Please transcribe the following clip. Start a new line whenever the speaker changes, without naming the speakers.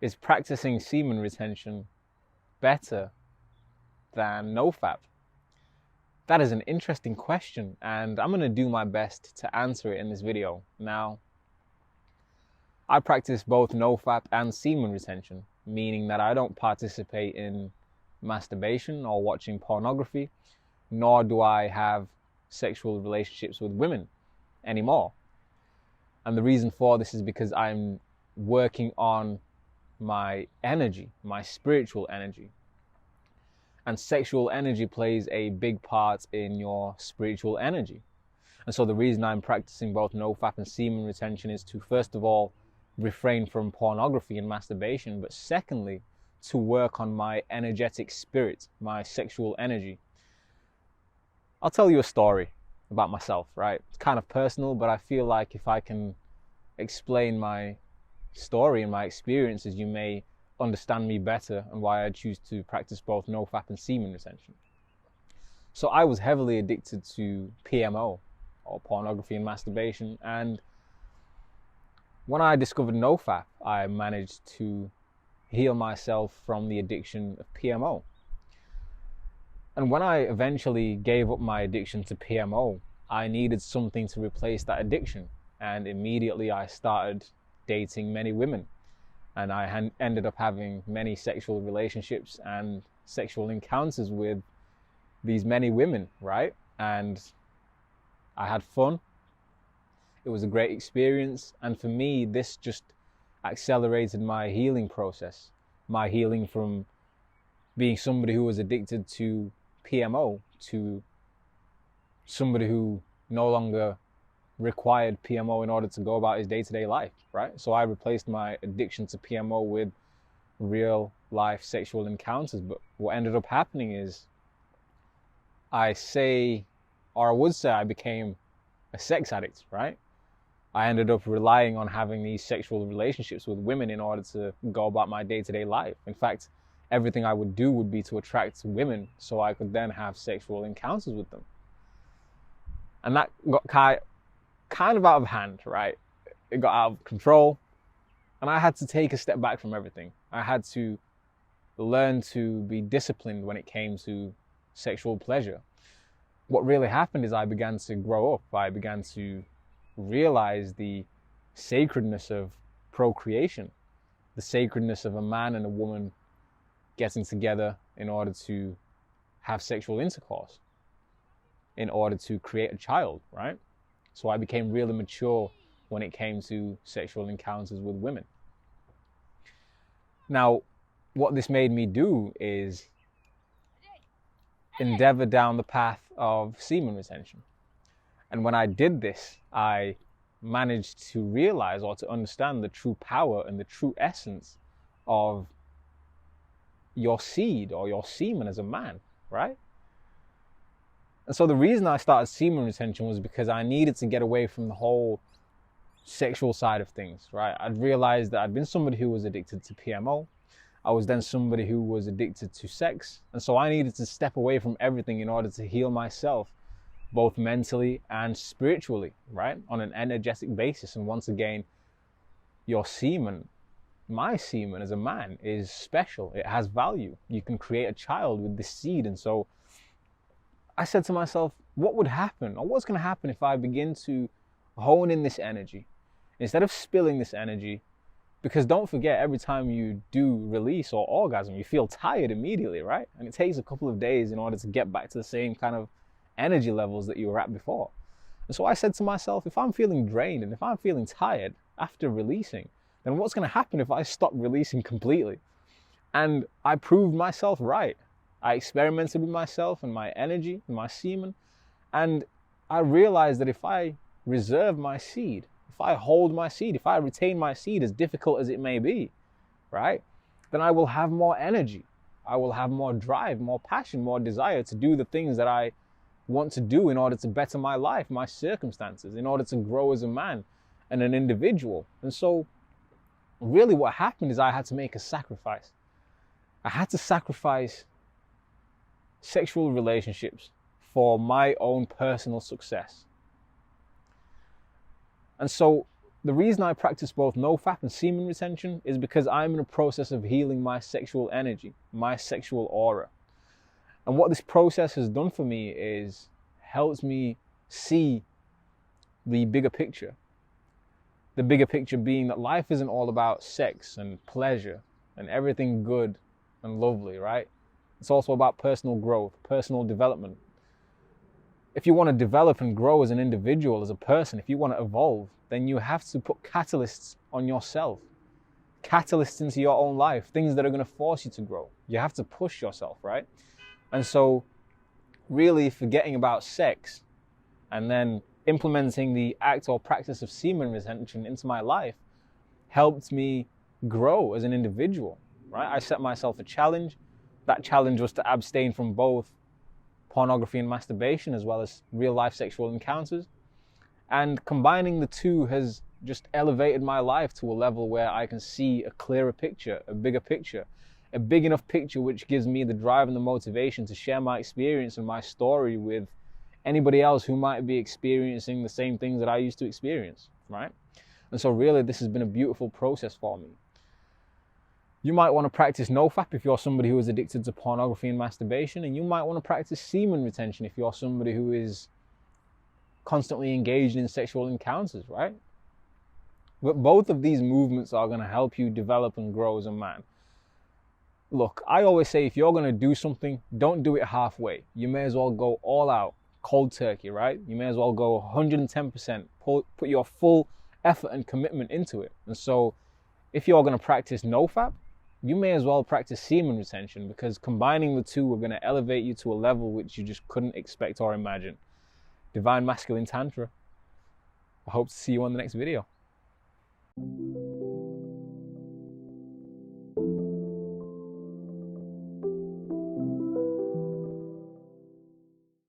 is practicing semen retention better than NoFap? That is an interesting question, and I'm going to do my best to answer it in this video. Now, I practice both NoFap and semen retention, meaning that I don't participate in masturbation or watching pornography, nor do I have sexual relationships with women anymore. And the reason for this is because I'm working on my energy, my spiritual energy. And sexual energy plays a big part in your spiritual energy. And so the reason I'm practicing both NoFap and semen retention is to, first of all, refrain from pornography and masturbation, but secondly, to work on my energetic spirit, my sexual energy. I'll tell you a story about myself, right? It's kind of personal, but I feel like if I can explain my story and my experiences, you may understand me better and why I choose to practice both NoFap and semen retention. So I was heavily addicted to PMO, or pornography and masturbation, and when I discovered NoFap, I managed to heal myself from the addiction of PMO. And when I eventually gave up my addiction to PMO, I needed something to replace that addiction. And immediately I started dating many women. And I ended up having many sexual relationships and sexual encounters with these many women, right? And I had fun. It was a great experience. And for me, this just accelerated my healing process. My healing from being somebody who was addicted to PMO to somebody who no longer required PMO in order to go about his day-to-day life, right? So I replaced my addiction to PMO with real life sexual encounters. But what ended up happening is I would say I became a sex addict, right? I ended up relying on having these sexual relationships with women in order to go about my day-to-day life. In fact, everything I would do would be to attract women so I could then have sexual encounters with them. And that got kind of out of hand, right? It got out of control. And I had to take a step back from everything. I had to learn to be disciplined when it came to sexual pleasure. What really happened is I began to grow up. I began to realize the sacredness of procreation, the sacredness of a man and a woman getting together in order to have sexual intercourse, in order to create a child, right? So I became really mature when it came to sexual encounters with women. Now, what this made me do is endeavor down the path of semen retention. And when I did this, I managed to realize or to understand the true power and the true essence of your seed or your semen as a man, right? And so the reason I started semen retention was because I needed to get away from the whole sexual side of things, right? I'd realized that I'd been somebody who was addicted to PMO. I was then somebody who was addicted to sex. And so I needed to step away from everything in order to heal myself, both mentally and spiritually, right? On an energetic basis. And once again, your semen, my semen as a man, is special. It has value. You can create a child with this seed. And so I said to myself, what would happen, or what's going to happen if I begin to hone in this energy instead of spilling this energy? Because don't forget, every time you do release or orgasm, you feel tired immediately, right? And it takes a couple of days in order to get back to the same kind of energy levels that you were at before. And so I said to myself, if I'm feeling drained and if I'm feeling tired after releasing, then what's going to happen if I stop releasing completely? And I proved myself right. I experimented with myself and my energy and my semen. And I realized that if I reserve my seed, if I hold my seed, if I retain my seed, as difficult as it may be, right, then I will have more energy. I will have more drive, more passion, more desire to do the things that I want to do in order to better my life, my circumstances, in order to grow as a man and an individual. And so really what happened is I had to make a sacrifice. I had to sacrifice sexual relationships for my own personal success. And so the reason I practice both NoFap and semen retention is because I'm in a process of healing my sexual energy, my sexual aura. And what this process has done for me is helps me see the bigger picture. The bigger picture being that life isn't all about sex and pleasure and everything good and lovely, right? It's also about personal growth, personal development. If you want to develop and grow as an individual, as a person, if you want to evolve, then you have to put catalysts on yourself. Catalysts into your own life, things that are going to force you to grow. You have to push yourself, right? And so really forgetting about sex and then implementing the act or practice of semen retention into my life helped me grow as an individual, right? I set myself a challenge. That challenge was to abstain from both pornography and masturbation, as well as real life sexual encounters. And combining the two has just elevated my life to a level where I can see a clearer picture, a bigger picture, a big enough picture which gives me the drive and the motivation to share my experience and my story with anybody else who might be experiencing the same things that I used to experience, right? And so really this has been a beautiful process for me. You might want to practice NoFap if you're somebody who is addicted to pornography and masturbation, and you might want to practice semen retention if you're somebody who is constantly engaged in sexual encounters, right? But both of these movements are going to help you develop and grow as a man. Look, I always say if you're going to do something, don't do it halfway. You may as well go all out, cold turkey, right? You may as well go 110%, put your full effort and commitment into it. And so if you're going to practice NoFap, you may as well practice semen retention, because combining the two are going to elevate you to a level which you just couldn't expect or imagine. Divine Masculine Tantra. I hope to see you on the next video.